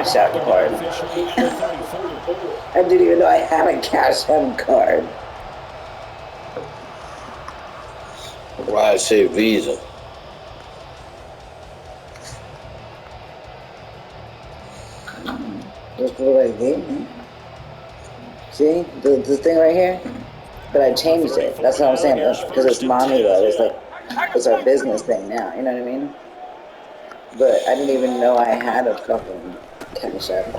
Cash App card. I didn't even know I had a Cash App card. Why I say Visa? That's what I gave me. See? This thing right here? But I changed it. That's what I'm saying. Because it's mommy love. It's like, it's our business thing now. You know what I mean? But I didn't even know I had a fucking Cash App. If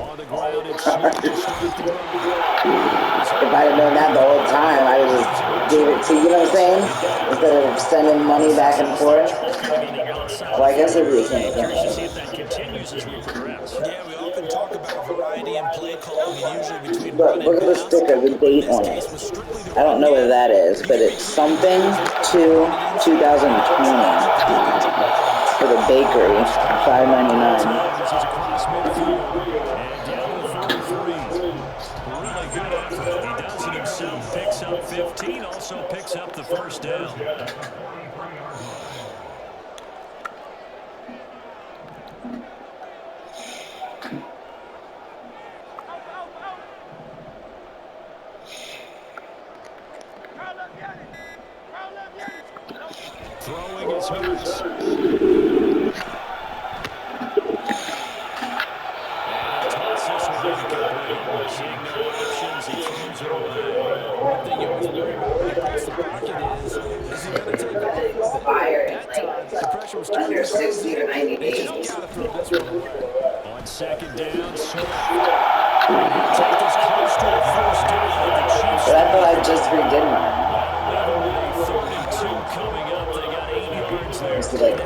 I had known that the whole time, I would just gave it to you, know what I'm saying? Instead of sending money back and forth. Well, I guess it'd be the same thing. Yeah, we often talk about variety in play calling, and usually between Look at the sticker, the date on it. I don't know what that is, but it's something to 2020 for the bakery, $5.99. Really good effort. He does it himself. Picks up 15, also picks up the first down. Throwing his Hurts. Seeing no options, he throws it away. One thing you always worry about when he puts the pocket is he going to take off with it? That time, the pressure was starting to close in. They just got to throw this one away. On second down, Swift. He'll take this close to a first down at the Chiefs. But I thought I just redid mine. That'll leave a 32 coming up. They got 8 yards there. It's like,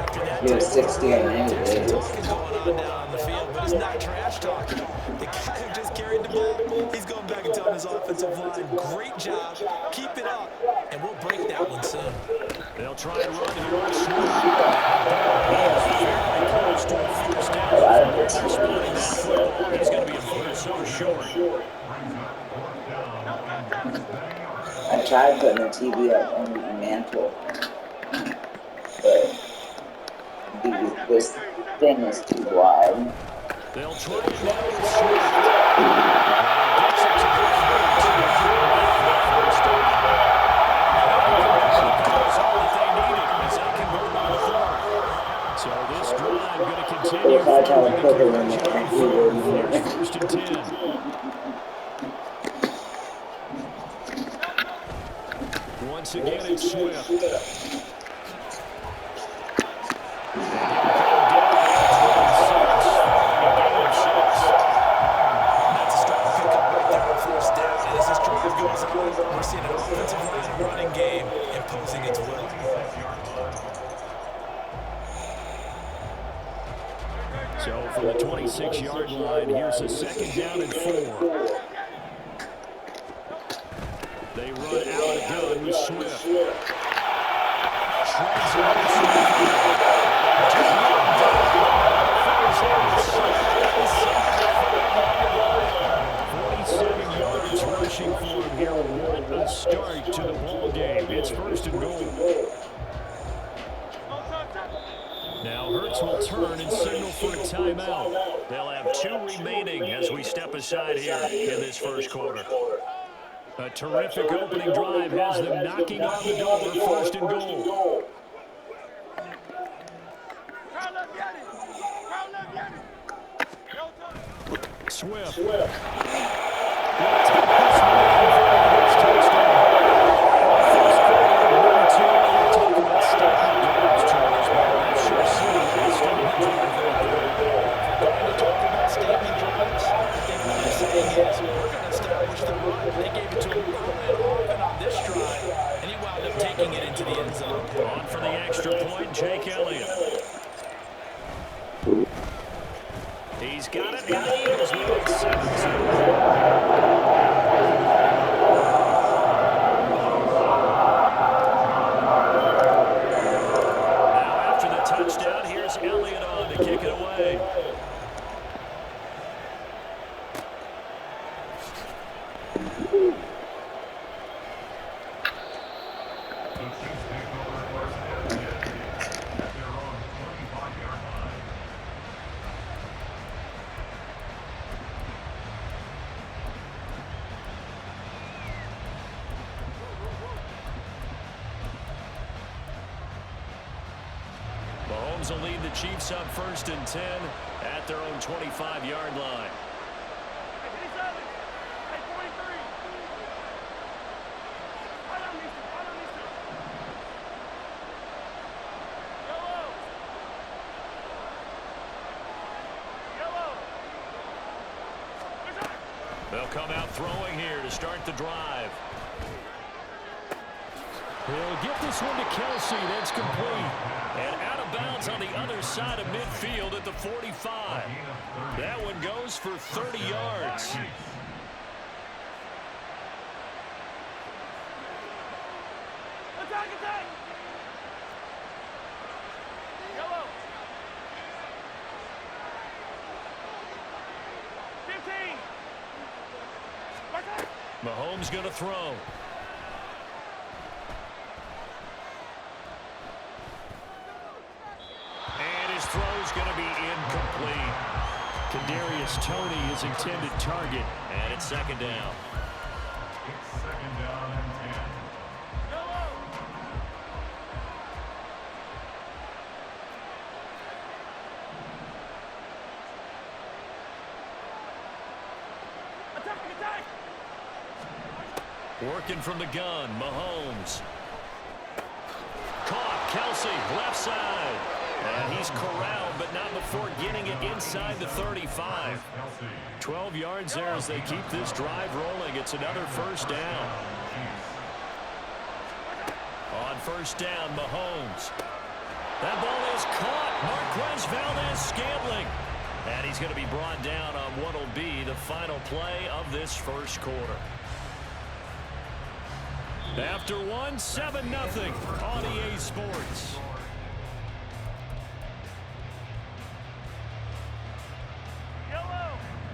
you're 60 or 90 There's some days. talking going on down on the field, but it's not trash talking. The guy who just carried the ball, he's going back and telling his offensive line, great job, keep it up, and we'll break that one soon. They'll try and run here with Swift. Very close to a first down. They're spotting that football. He's going to be a foot or so short. I tried putting the TV up on the mantle, but this thing is too wide. They'll try it now with Swift. Gets it to the 32. So this drive going to continue. If I try to put it in the computer, First and 10. Once again, it's Swift. We're seeing an offensive line running game imposing its will. So from the 26-yard line, here's a second down and 4. They run out of gun with Swift. Shreds rushing for him here. What a start to the ball game. It's first and goal. Now Hurts will turn and signal for a timeout. They'll have 2 remaining as we step aside here in this first quarter. A terrific opening drive has them knocking on the door. First and goal. Swift. On for the extra point, Jake Elliott. He's got it. The Eagles with it 7-0. Touchdown. Here's Elliott on to kick it away. Mahomes will lead the Chiefs up 1st and 10 at their own 25-yard line. They'll come out throwing here to start the drive. He'll get this one to Kelsey. That's complete. And out of bounds on the other side of midfield at the 45. That one goes for 30 yards. Attack! Yellow. 15. Mahomes going to throw. And his throw's going to be incomplete. Kadarius Toney is intended target. And it's 2nd down. It's 2nd down and 10. Yellow. Attack! Working from the gun, Mahomes. Caught, Kelsey, left side. And he's corralled, but not before getting it inside the 35. 12 yards there as they keep this drive rolling. It's another 1st down. On 1st down, Mahomes. That ball is caught. Marquez Valdes-Scantling. And he's going to be brought down on what will be the final play of this 1st quarter. After one, 7-0 on EA Sports.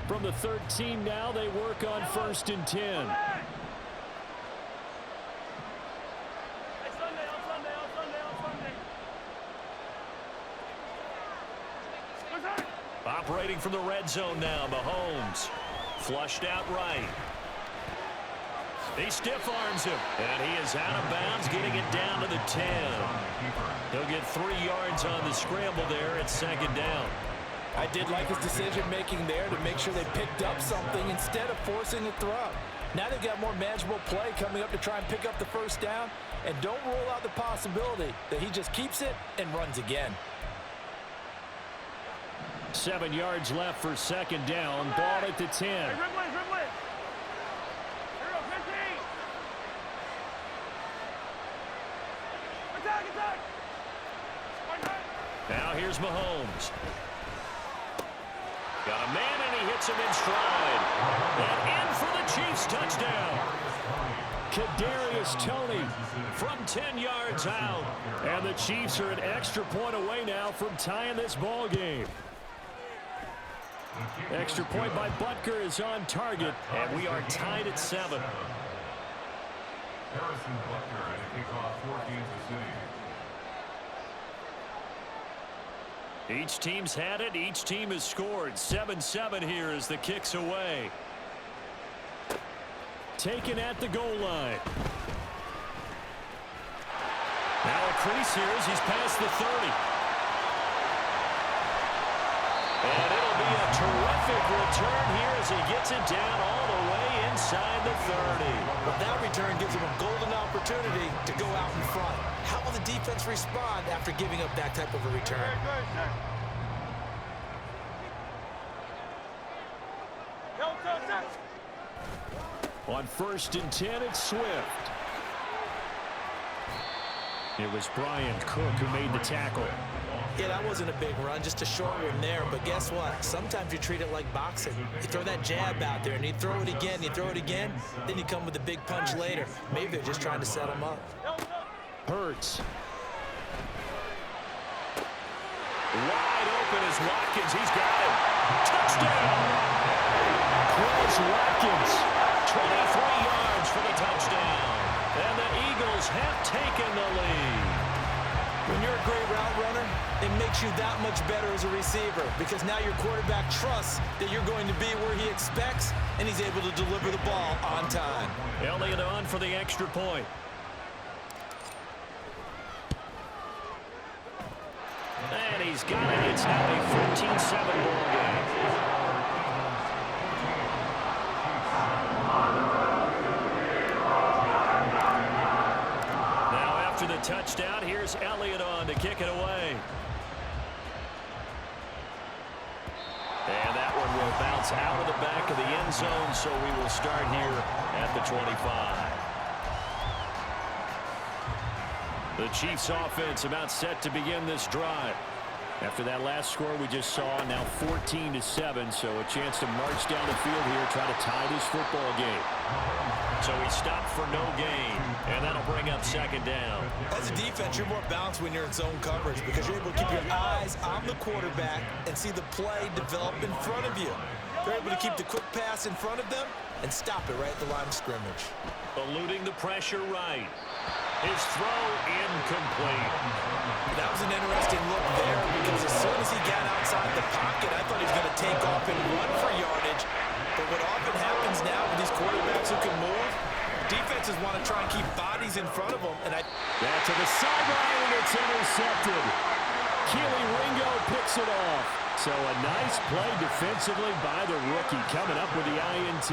From the 13 now, they work on 1st and 10. Operating from the red zone now, Mahomes. Flushed out right. He stiff arms him, and he is out of bounds, getting it down to the 10. He'll get 3 yards on the scramble there at 2nd down. I did like his decision-making there to make sure they picked up something instead of forcing a throw. Now they've got more manageable play coming up to try and pick up the 1st down, and don't rule out the possibility that he just keeps it and runs again. 7 yards left for 2nd down. Ball at the 10. Now here's Mahomes. Got a man, and he hits him in stride. And in for the Chiefs touchdown. Kadarius Toney From 10 yards out. And the Chiefs are an extra point away now from tying this ball game. Extra point by Butker is on target, and we are tied at 7. Harrison Butker at a kickoff for Kansas City. Each team's had it. Each team has scored. 7-7 here as the kick's away. taken at the goal line. Now a crease here as he's past the 30. And it'll be a terrific return here as he gets it down all the way inside the 30. Well, that return gives him a golden opportunity to go out in front. How will the defense respond after giving up that type of a return? On 1st and 10, it's Swift. It was Brian Cook who made the tackle. Yeah, that wasn't a big run, just a short one there. But guess what? Sometimes you treat it like boxing. You throw that jab out there, and you throw it again, then you come with a big punch later. Maybe they're just trying to set him up. Hurts. Wide open is Watkins. He's got him. Touchdown! Quez Watkins. 23 yards for the touchdown. And the Eagles have taken the lead. When you're a great route runner, it makes you that much better as a receiver because now your quarterback trusts that you're going to be where he expects, and he's able to deliver the ball on time. Elliott on for the extra point. And he he's got it. It's now a 14-7 ball game. Now after the touchdown, here's Elliott on to kick it away. And that one will bounce out of the back of the end zone, so we will start here at the 25. The Chiefs offense about set to begin this drive. After that last score we just saw, now 14-7, so a chance to march down the field here, try to tie this football game. So he stopped for no gain, and that'll bring up second down. As a defense, you're more balanced when you're in zone coverage because you're able to keep your eyes on the quarterback and see the play develop in front of you. You're able to keep the quick pass in front of them and stop it right at the line of scrimmage. Eluding the pressure right. His throw incomplete. That was an interesting look there because as soon as he got outside the pocket, I thought he was going to take off and run for yardage. But what often happens now with these quarterbacks who can move, defenses want to try and keep bodies in front of them. And That to the sideline, and it's intercepted. Keely Ringo picks it off. So a nice play defensively by the rookie, coming up with the INT.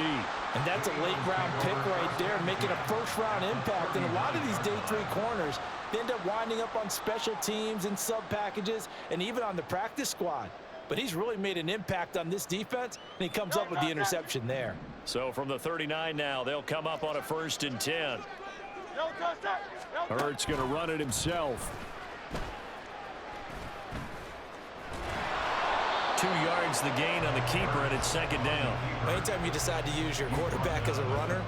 And that's a late-round pick right there, making a first-round impact. And a lot of these day three corners, they end up winding up on special teams and sub-packages and even on the practice squad. But he's really made an impact on this defense, and he comes up with the interception there. So from the 39 now, they'll come up on a 1st and 10. Hurts going to run it himself. 2 yards the gain on the keeper, and it's second down. Anytime you decide to use your quarterback as a runner,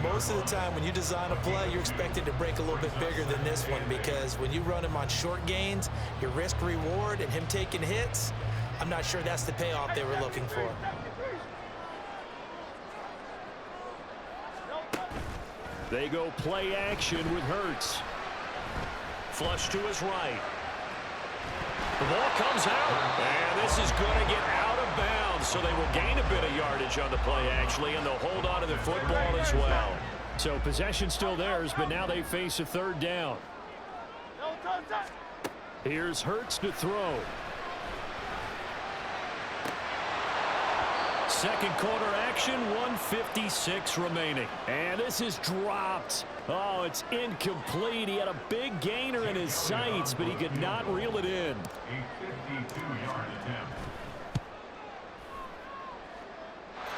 most of the time when you design a play, you're expected to break a little bit bigger than this one because when you run him on short gains, your risk-reward and him taking hits, I'm not sure that's the payoff they were looking for. They go play action with Hurts. Flush to his right. The ball comes out, and this is going to get out of bounds, so they will gain a bit of yardage on the play, actually, and they'll hold on to the football as well. So possession still theirs, but now they face a 3rd down. Here's Hurts to throw. Second quarter action, 1:56 remaining. And this is dropped. Oh, it's incomplete. He had a big gainer in his sights, but he could not reel it in. A 52-yard attempt.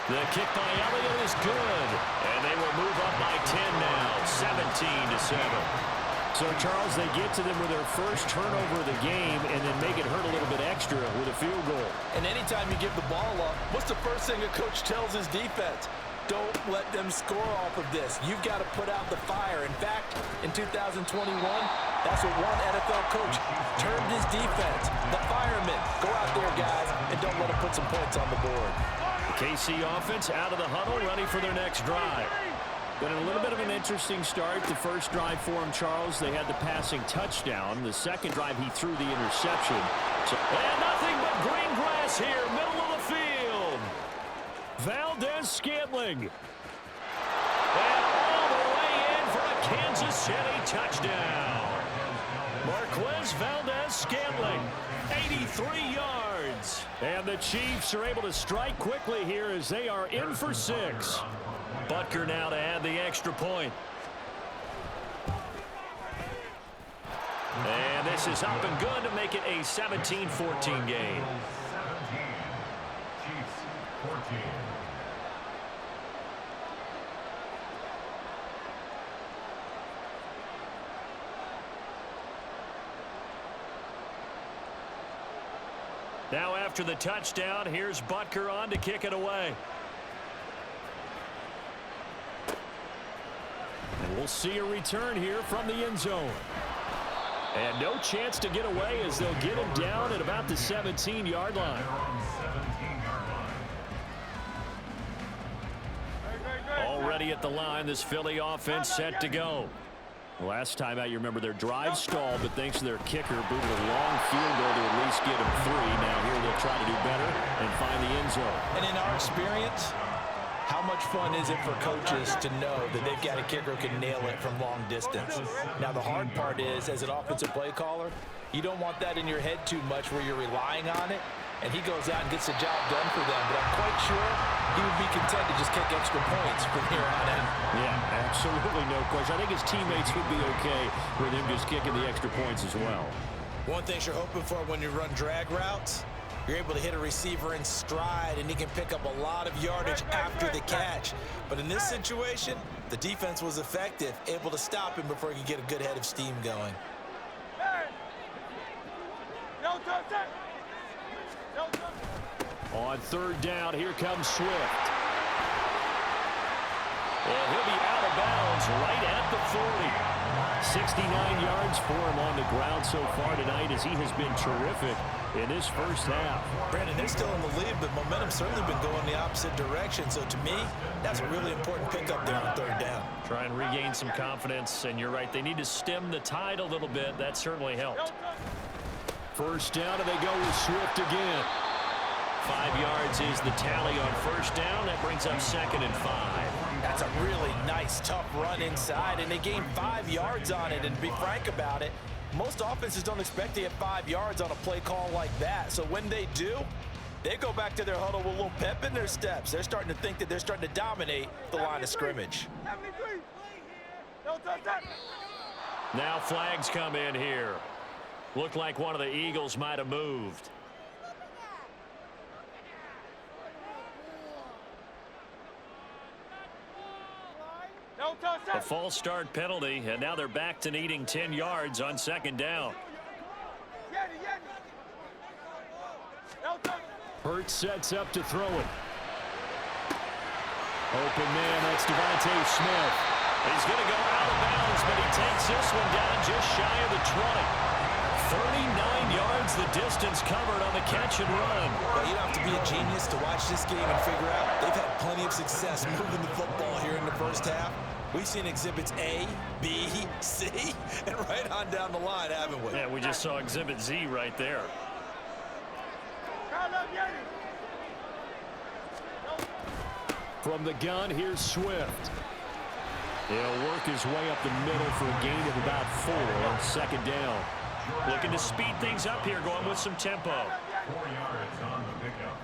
The kick by Elliott is good, and they will move up by 10 now, 17-7. So, Charles, they get to them with their first turnover of the game and then make it hurt a little bit extra with a field goal. And anytime you give the ball up, what's the first thing a coach tells his defense? Don't let them score off of this. You've got to put out the fire. In fact, in 2021, that's what one NFL coach termed his defense. The firemen. Go out there, guys, and don't let them put some points on the board. The KC offense out of the huddle, ready for their next drive. Been a little bit of an interesting start. The first drive for him, Charles, they had the passing touchdown. The second drive, he threw the interception. And nothing but green grass here, middle of the field. Valdez-Scantling. And all the way in for a Kansas City touchdown. Marquez Valdez-Scantling, 83 yards. And the Chiefs are able to strike quickly here as they are in for 6. Butker now to add the extra point. And this is up and good to make it a 17-14 game. 17. Chiefs 14. Now after the touchdown, here's Butker on to kick it away. And we'll see a return here from the end zone. And no chance to get away as they'll get him down at about the 17-yard line. Already at the line, this Philly offense set to go. Last time out, you remember their drive stalled, but thanks to their kicker, booted a long field goal to at least get him 3. Now here they'll try to do better and find the end zone. And in our experience, How much fun is it for coaches to know that they've got a kicker who can nail it from long distance? Now, the hard part is, as an offensive play caller, you don't want that in your head too much where you're relying on it, and he goes out and gets the job done for them. But I'm quite sure he would be content to just kick extra points from here on out. Yeah, absolutely no question. I think his teammates would be okay with him just kicking the extra points as well. One thing you're hoping for when you run drag routes, you're able to hit a receiver in stride, and he can pick up a lot of yardage after the catch. But in this situation, the defense was effective, able to stop him before he could get a good head of steam going. On third down, here comes Swift. And he'll be out of bounds right at the 40. 69 yards for him on the ground so far tonight as he has been terrific in this first half. Brandon, they're still in the lead, but momentum's certainly been going the opposite direction. So to me, that's a really important pickup there on third down. Try and regain some confidence, and you're right, they need to stem the tide a little bit. That certainly helped. First down, and they go with Swift again. 5 yards is the tally on first down. That brings up 2nd and 5. That's a really nice, tough run inside, and they gained 5 yards on it. And to be frank about it, most offenses don't expect to get 5 yards on a play call like that. So when they do, they go back to their huddle with a little pep in their steps. They're starting to think that they're starting to dominate the line of scrimmage. Now flags come in here. Looked like one of the Eagles might have moved. A false start penalty, and now they're back to needing 10 yards on second down. Hurts sets up to throw it. Open man, that's Devontae Smith. He's going to go out of bounds, but he takes this one down just shy of the 20. 39 yards the distance covered on the catch and run. Well, you don't have to be a genius to watch this game and figure out they've had plenty of success moving the football here in the first half. We've seen exhibits A, B, C, and right on down the line, haven't we? Yeah, we just saw exhibit Z right there. From the gun, here's Swift. He'll work his way up the middle for a gain of about 4 on second down. Looking to speed things up here, going with some tempo. 4 yards on the pickup.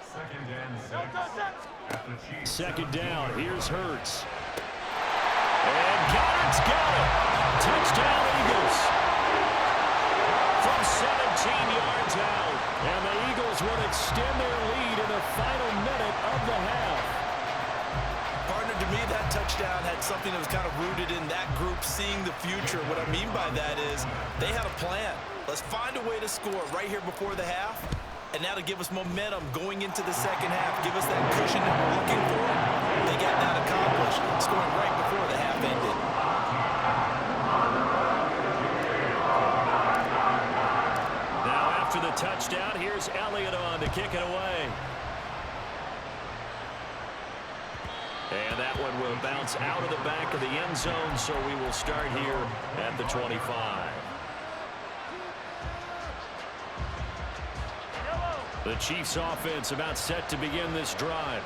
2nd and 6 at the Chiefs. Second down, here's Hurts. And Goddard's got it. Touchdown, Eagles. From 17 yards out. And the Eagles will extend their lead in the final minute of the half. Partner, to me, that touchdown had something that was kind of rooted in that group seeing the future. What I mean by that is they had a plan. Let's find a way to score right here before the half, and now to give us momentum going into the second half, give us that cushion that we're looking for. They got that accomplished, scoring right before the half ended. Now after the touchdown, here's Elliott on to kick it away. And that one will bounce out of the back of the end zone, so we will start here at the 25. The Chiefs offense about set to begin this drive.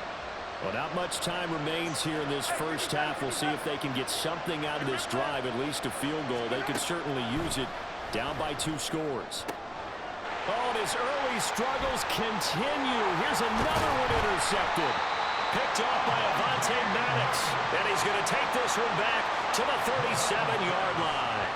Well, not much time remains here in this first half. We'll see if they can get something out of this drive, at least a field goal. They could certainly use it, down by 2 scores. Oh, and his early struggles continue. Here's another one intercepted. Picked off by Avonte Maddox, and he's going to take this one back to the 37-yard line.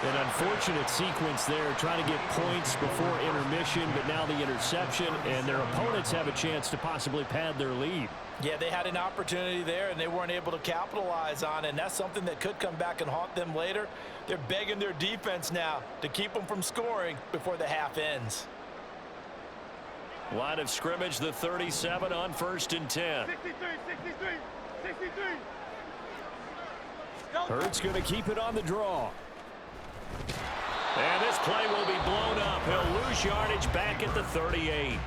An unfortunate sequence there, trying to get points before intermission, but now the interception, and their opponents have a chance to possibly pad their lead. Yeah, they had an opportunity there, and they weren't able to capitalize on it, and that's something that could come back and haunt them later. They're begging their defense now to keep them from scoring before the half ends. Line of scrimmage, the 37 on 1st and 10. 63. Hurts going to keep it on the draw. And this play will be blown up. He'll lose yardage back at the 38.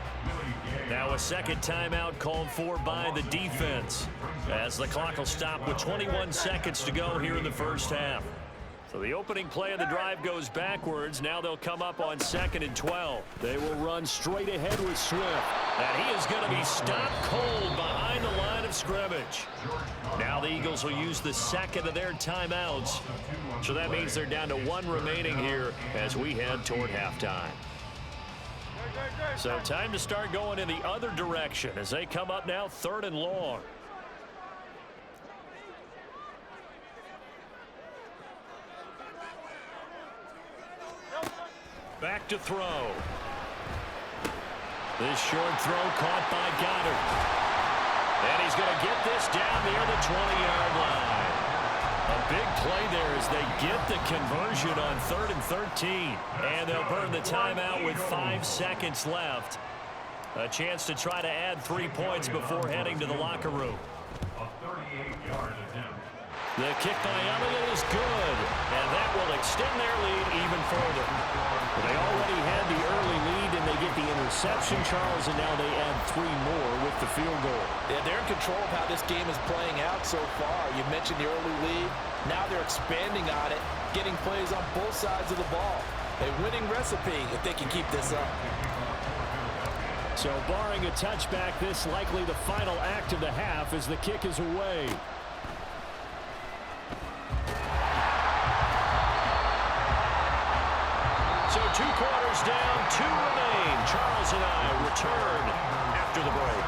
Now a second timeout called for by the defense, as the clock will stop with 21 seconds to go here in the first half. So the opening play of the drive goes backwards. Now they'll come up on 2nd and 12. They will run straight ahead with Swift. And he is going to be stopped cold behind the line of scrimmage. Now the Eagles will use the second of their timeouts. So that means they're down to 1 remaining here as we head toward halftime. So time to start going in the other direction as they come up now 3rd and long. Back to throw. This short throw caught by Goddard. And he's going to get this down near the 20-yard line. A big play there as they get the conversion on 3rd and 13. And they'll burn the timeout with 5 seconds left. A chance to try to add 3 points before heading to the locker room. A 38-yard attempt. The kick by Elliott is good, and that will extend their lead even further. They already had the early lead, and they get the interception, Charles, and now they add 3 more with the field goal. Yeah, they're in control of how this game is playing out so far. You mentioned the early lead. Now they're expanding on it, getting plays on both sides of the ball. A winning recipe if they can keep this up. So barring a touchback, this likely the final act of the half as the kick is away. So 2 quarters down, 2 remain. Charles and I return after the break.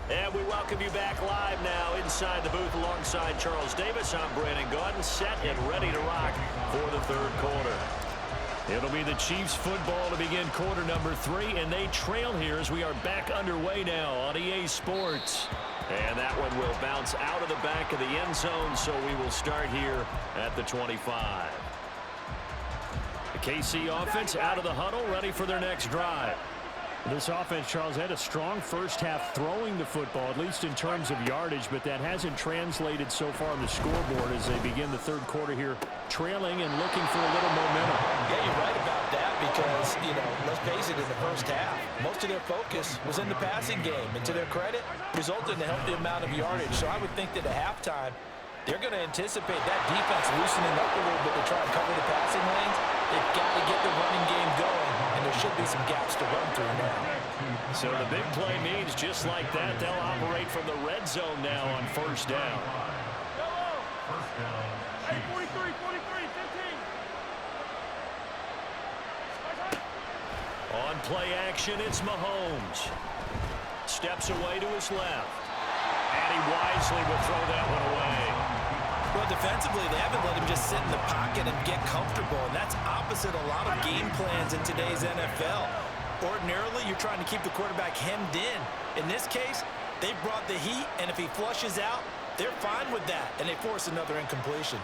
And we welcome you back live now inside the booth alongside Charles Davis. I'm Brandon Gaudin, set and ready to rock for the 3rd quarter. It'll be the Chiefs football to begin quarter number 3, and they trail here as we are back underway now on EA Sports. And that one will bounce out of the back of the end zone, so we will start here at the 25. The KC offense out of the huddle, ready for their next drive. This offense, Charles, had a strong first half throwing the football, at least in terms of yardage, but that hasn't translated so far on the scoreboard as they begin the 3rd quarter here, trailing and looking for a little momentum. Yeah, you're right about that because, let's face it, in the first half, most of their focus was in the passing game. And to their credit, resulted in a healthy amount of yardage. So I would think that at halftime, they're going to anticipate that defense loosening up a little bit to try and cover the passing lanes. They've got to get the running game going, and there should be some gaps to run through now. So the big play means just like that, they'll operate from the red zone now on 1st down. First down. Hey, 43, 15. On play action, it's Mahomes. Steps away to his left. And he wisely will throw that one away. Well, defensively, they haven't let him just sit in the pocket and get comfortable, and that's opposite a lot of game plans in today's NFL. Ordinarily, you're trying to keep the quarterback hemmed in. In this case, they brought the heat, and if he flushes out, they're fine with that, and they force another incompletion.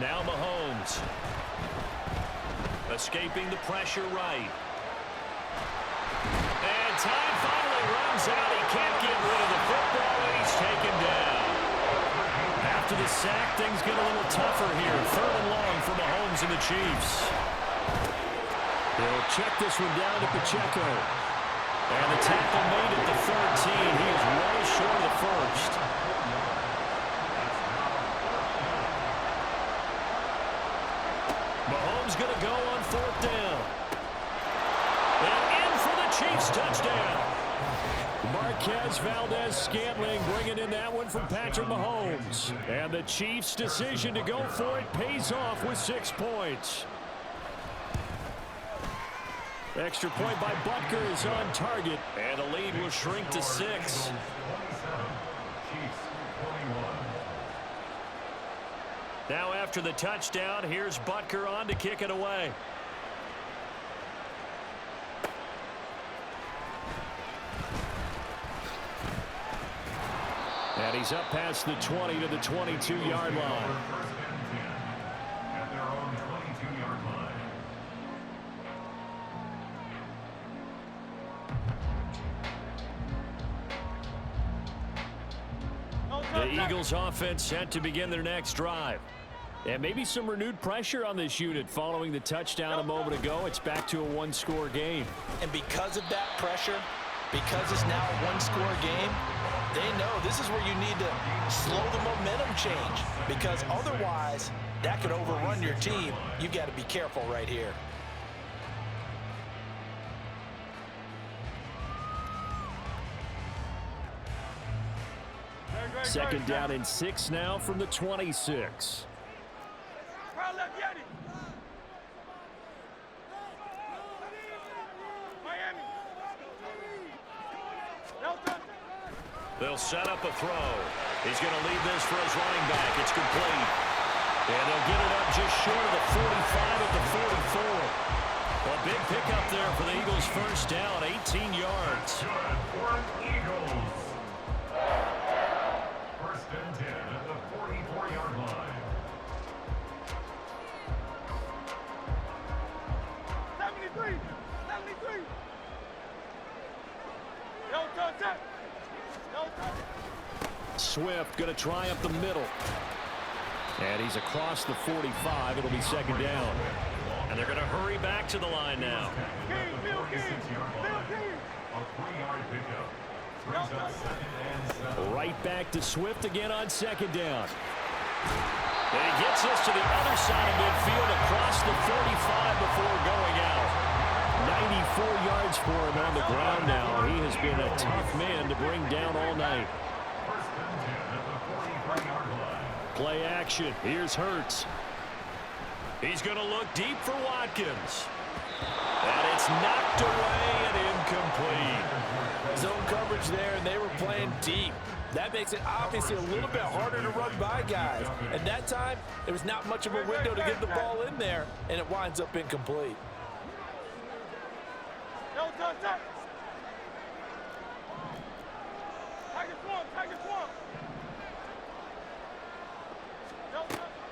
Now Mahomes. Escaping the pressure right. And time finally runs out. He can't get rid of the football, and he's taken down. After the sack, things get a little tougher here. 3rd and long for Mahomes and the Chiefs. They'll check this one down to Pacheco. And the tackle made at the 13. He is well short of the first. Mahomes going to go on 4th down. And in for the Chiefs touchdown. Marquez Valdez-Scantling bringing in that one from Patrick Mahomes. And the Chiefs' decision to go for it pays off with 6 points. Extra point by Butker is on target. And the lead will shrink to 6. 27. Chiefs 21. Now after the touchdown, here's Butker on to kick it away. And he's up past the 20 to the 22-yard line. First and 10 at their own 22-yard line. The Eagles offense set to begin their next drive. And maybe some renewed pressure on this unit following the touchdown a moment ago. It's back to a one-score game. And because of that pressure, because it's now a one-score game, they know this is where you need to slow the momentum change, because otherwise that could overrun your team. You've got to be careful right here. Second down and 6 now from the 26. They'll set up a throw. He's going to leave this for his running back. It's complete. And they'll get it up just short of the 45 at the 44. A big pickup there for the Eagles' first down, 18 yards. Eagles. First and 10 at the 44-yard line. 73. No touch. Swift going to try up the middle. And he's across the 45. It'll be second down. And they're going to hurry back to the line now. A 3-yard pickup. Right back to Swift again on second down. And he gets us to the other side of midfield across the 45 before going out. 94 yards for him on the ground now. He has been a tough man to bring down all night. Play action. Here's Hurts. He's going to look deep for Watkins. And it's knocked away and incomplete. Zone coverage there, and they were playing deep. That makes it obviously a little bit harder to run by guys. And that time, there was not much of a window to get the ball in there, and it winds up incomplete.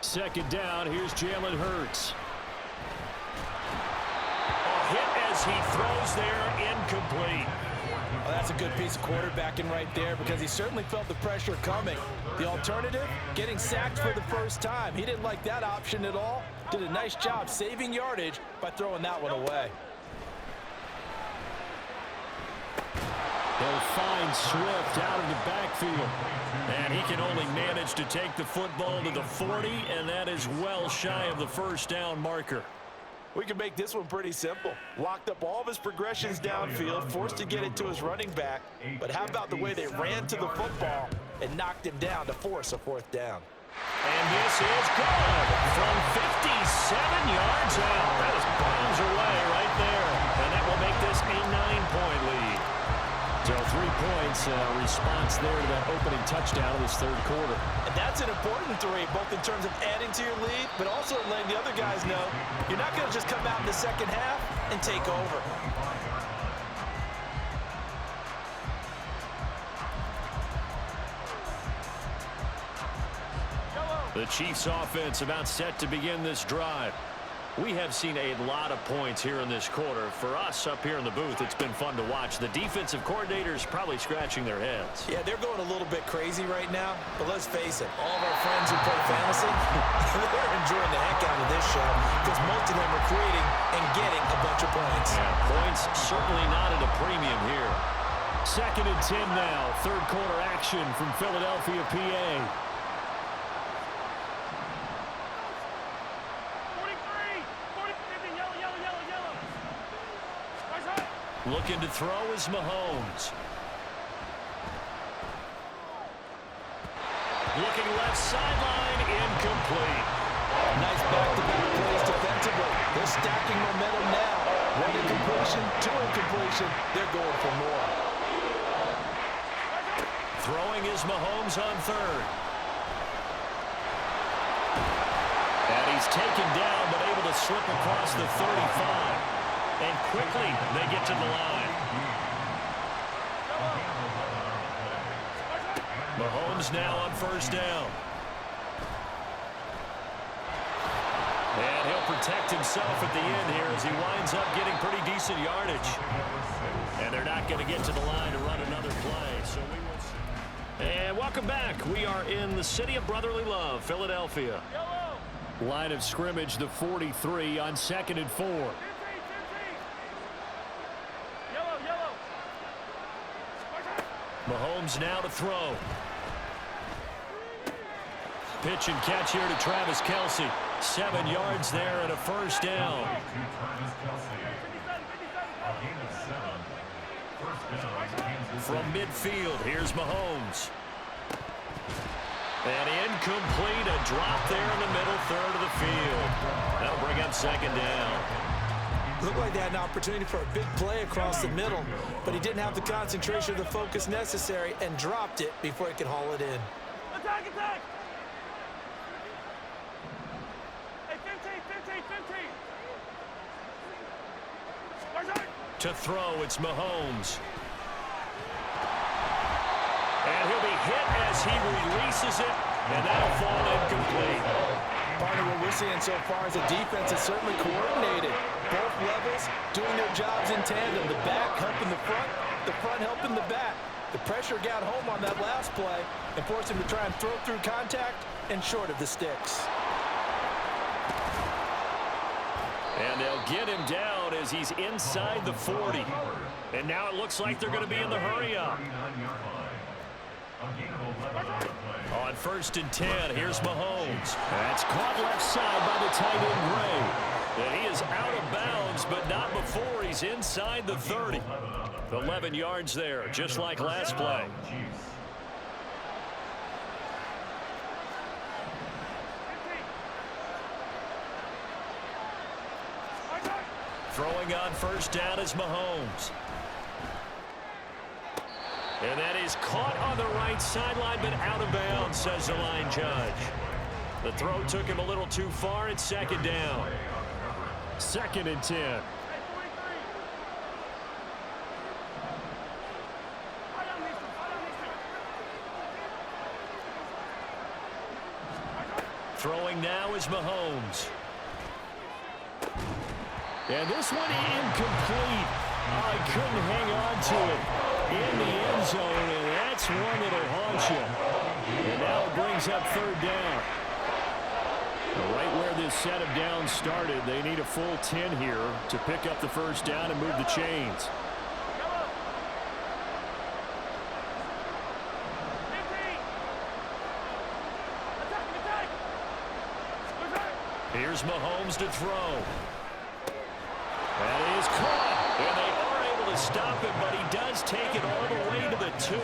Second down. Here's Jalen Hurts. A hit as he throws there, incomplete. Well, that's a good piece of quarterbacking right there, because he certainly felt the pressure coming. The alternative, getting sacked for the first time. He didn't like that option at all. Did a nice job saving yardage by throwing that one away. They'll find Swift out of the backfield. And he can only manage to take the football to the 40, and that is well shy of the first down marker. We can make this one pretty simple. Locked up all of his progressions downfield, forced to get it to his running back. But how about the way they ran to the football and knocked him down to force a fourth down? And this is good from 57 yards out. That is bombs away right there. And that will make this a 9-point lead. So 3 points, response there to that opening touchdown of this third quarter. And that's an important 3, both in terms of adding to your lead, but also letting the other guys know you're not going to just come out in the second half and take over. The Chiefs offense about set to begin this drive. We have seen a lot of points here in this quarter. For us up here in the booth, it's been fun to watch. The defensive coordinators probably scratching their heads. Yeah, they're going a little bit crazy right now, but let's face it, all of our friends who play fantasy, they're enjoying the heck out of this show, because most of them are creating and getting a bunch of points. Yeah, points certainly not at a premium here. Second and 10 now. Third quarter action from Philadelphia, PA. Looking to throw is Mahomes. Looking left sideline, incomplete. Nice back-to-back plays defensively. They're stacking momentum now. One incompletion, 2 incompletion. They're going for more. Throwing is Mahomes on third. And he's taken down, but able to slip across the 35. And quickly, they get to the line. Mahomes now on first down. And he'll protect himself at the end here as he winds up getting pretty decent yardage. And they're not going to get to the line to run another play. So we will see. And welcome back. We are in the city of brotherly love, Philadelphia. Line of scrimmage, the 43 on 2nd and 4. Mahomes now to throw. Pitch and catch here to Travis Kelce. 7 yards there and a first down. From midfield, here's Mahomes. And incomplete, a drop there in the middle third of the field. That'll bring up 2nd down. Looked like they had an opportunity for a big play across the middle, but he didn't have the concentration or the focus necessary and dropped it before he could haul it in. Attack, attack! Hey, 15. To throw, it's Mahomes. And he'll be hit as he releases it, and that'll fall incomplete. Partner, what we're seeing so far is the defense is certainly coordinated. Both levels doing their jobs in tandem. The back helping the front helping the back. The pressure got home on that last play and forced him to try and throw through contact and short of the sticks. And they'll get him down as he's inside the 40. And now it looks like they're going to be in the hurry-up. On 1st and 10, here's Mahomes. That's caught left side by the tight end, Gray. And he is out of bounds, but not before he's inside the 30. 11 yards there, just like last play. Throwing on 1st down is Mahomes. And that is caught on the right sideline, but out of bounds, says the line judge. The throw took him a little too far. It's 2nd down. 2nd and 10. Throwing now is Mahomes. And this one incomplete. I couldn't hang on to it. In the end zone, and that's one that'll haunt you. And now it brings up 3rd down. Right where this set of downs started, they need a full 10 here to pick up the 1st down and move the chains. Here's Mahomes to throw. That is caught. And they are able to stop him, but he does take it all the way to the 2.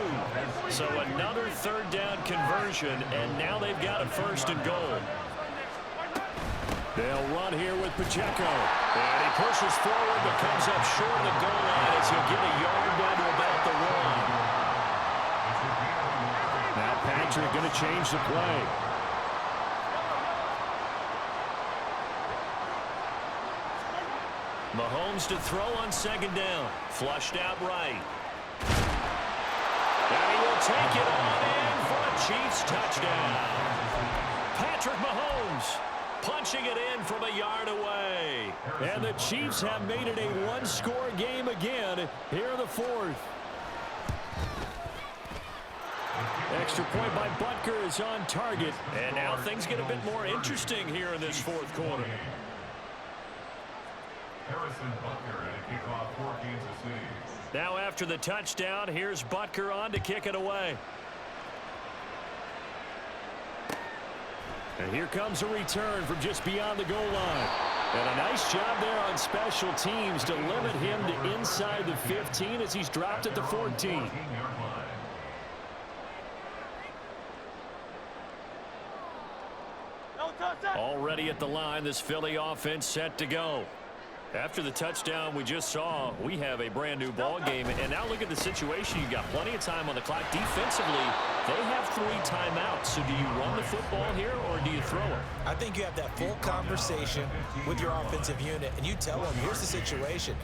So another 3rd down conversion, and now they've got a 1st and goal. They'll run here with Pacheco. And he pushes forward, but comes up short of the goal line as he'll get a yard down to about the 1. Now Patrick going to change the play. Mahomes to throw on 2nd down. Flushed out right. And he will take it on in for a Chiefs touchdown. Patrick Mahomes punching it in from a yard away. And the Chiefs have made it a one-score game again here in the 4th. Extra point by Butker is on target. And now things get a bit more interesting here in this 4th quarter. Harrison Butker at a kickoff for Kansas City. Now after the touchdown, here's Butker on to kick it away. And here comes a return from just beyond the goal line. And a nice job there on special teams to limit him to inside the 15 as he's dropped at the 14. Already at the line, this Philly offense set to go. After the touchdown we just saw, we have a brand new ball game. And now look at the situation. You've got plenty of time on the clock. Defensively, they have 3 timeouts. So do you run the football here or do you throw it? I think you have that full conversation with your offensive unit, and you tell them, here's the situation.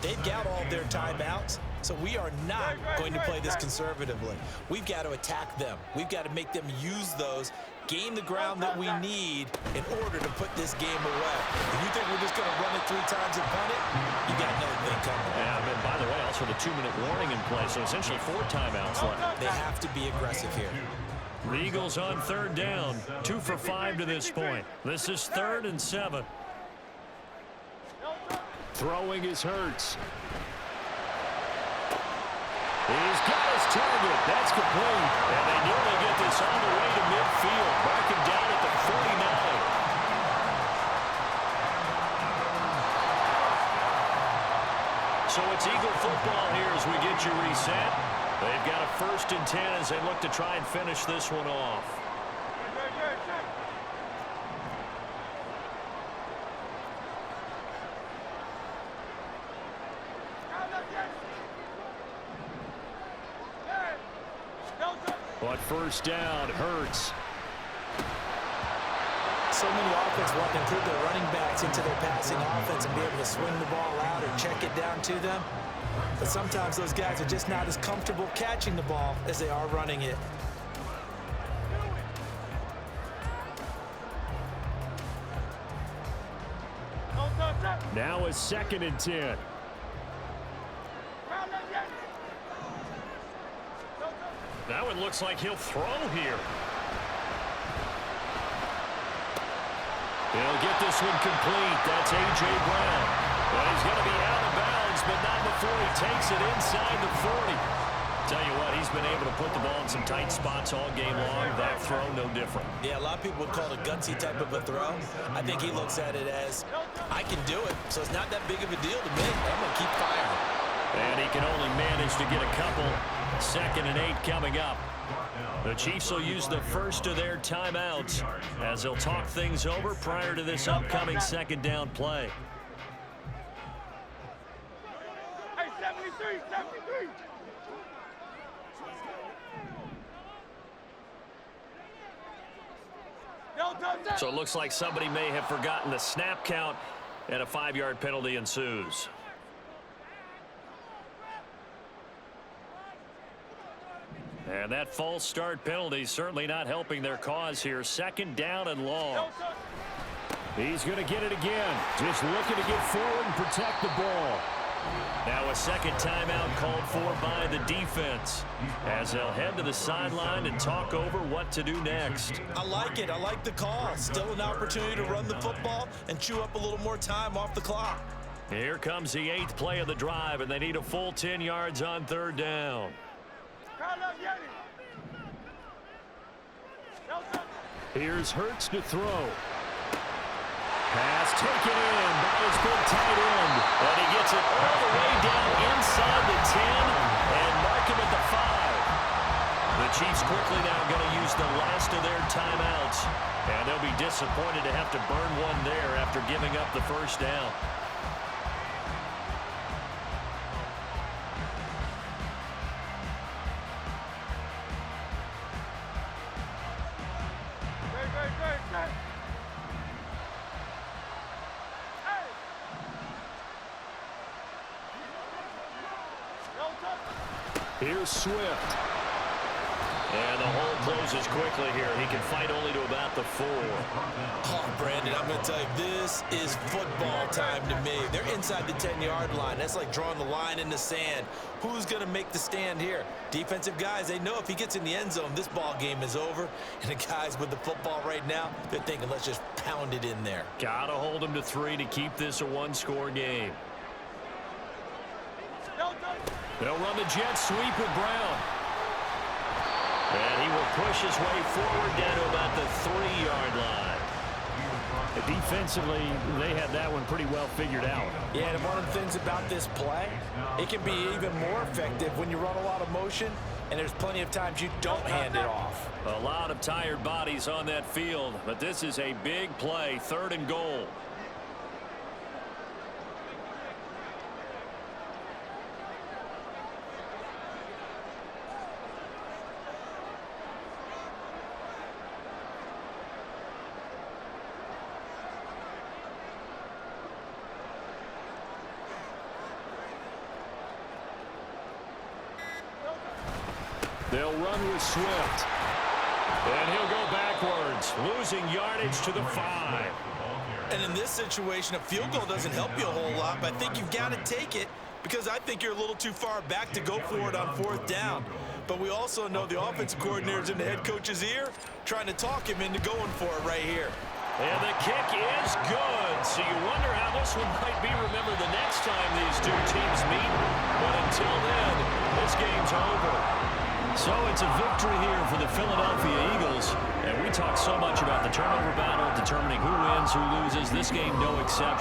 They've got all their timeouts, so we are not going to play this conservatively. We've got to attack them. We've got to make them use those, gain the ground that we need in order to put this game away. If you think we're just going to run it 3 times and punt it, you got another thing coming. Yeah, but by the way, also with a 2-minute warning in play, so essentially 4 timeouts left. They have to be aggressive here. The Eagles on 3rd down, 2 for 5 to this point. This is 3rd and 7. Throwing is Hurts. He's got his target. That's complete. And they nearly get this all the way to midfield. Marking down at the 49. So it's Eagle football here as we get you reset. They've got a 1st and 10 as they look to try and finish this one off. But 1st down, Hurts. So many offenses want to include their running backs into their passing offense and be able to swing the ball out or check it down to them. But sometimes those guys are just not as comfortable catching the ball as they are running it. Now a 2nd and 10. That one looks like he'll throw here. He'll get this one complete. That's A.J. Brown. But he's going to be out of bounds, but not before he takes it inside the 40. Tell you what, he's been able to put the ball in some tight spots all game long. That throw, no different. Yeah, a lot of people would call it a gutsy type of a throw. I think he looks at it as, I can do it, so it's not that big of a deal to me. I'm going to keep firing. And he can only manage to get a couple. 2nd and 8 coming up. The Chiefs will use the first of their timeouts as they'll talk things over prior to this upcoming 2nd down play. Hey, 73, 73. So it looks like somebody may have forgotten the snap count, and a 5-yard penalty ensues. And that false start penalty certainly not helping their cause here. 2nd down and long. He's going to get it again. Just looking to get forward and protect the ball. Now a 2nd timeout called for by the defense as they'll head to the sideline and talk over what to do next. I like it. I like the call. Still an opportunity to run the football and chew up a little more time off the clock. Here comes the 8th play of the drive, and they need a full 10 yards on 3rd down. Here's Hurts to throw. Pass taken in by his big tight end. And he gets it all the way down inside the 10 and mark him at the 5. The Chiefs quickly now going to use the last of their timeouts. And they'll be disappointed to have to burn one there after giving up the 1st down. Here's Swift. And the hole closes quickly here. He can fight only to about the 4. Oh, Brandon, I'm going to tell you, this is football time to me. They're inside the 10-yard line. That's like drawing the line in the sand. Who's going to make the stand here? Defensive guys, they know if he gets in the end zone, this ball game is over. And the guys with the football right now, they're thinking, let's just pound it in there. Got to hold him to 3 to keep this a 1-score game. They'll run the jet sweep with Brown. And he will push his way forward down to about the 3-yard line. Defensively, they had that one pretty well figured out. Yeah, and one of the things about this play, it can be even more effective when you run a lot of motion, and there's plenty of times you don't hand it off. A lot of tired bodies on that field, but this is a big play, 3rd and goal. They'll run with Swift. And he'll go backwards, losing yardage to the 5. And in this situation, a field goal doesn't help you a whole lot, but I think you've got to take it because I think you're a little too far back to go for it on 4th down. But we also know the offensive coordinator's in the head coach's ear, trying to talk him into going for it right here. And the kick is good. So you wonder how this one might be remembered the next time these two teams meet. But until then, this game's over. So it's a victory here for the Philadelphia Eagles. And we talk so much about the turnover battle, determining who wins, who loses. This game, no exception.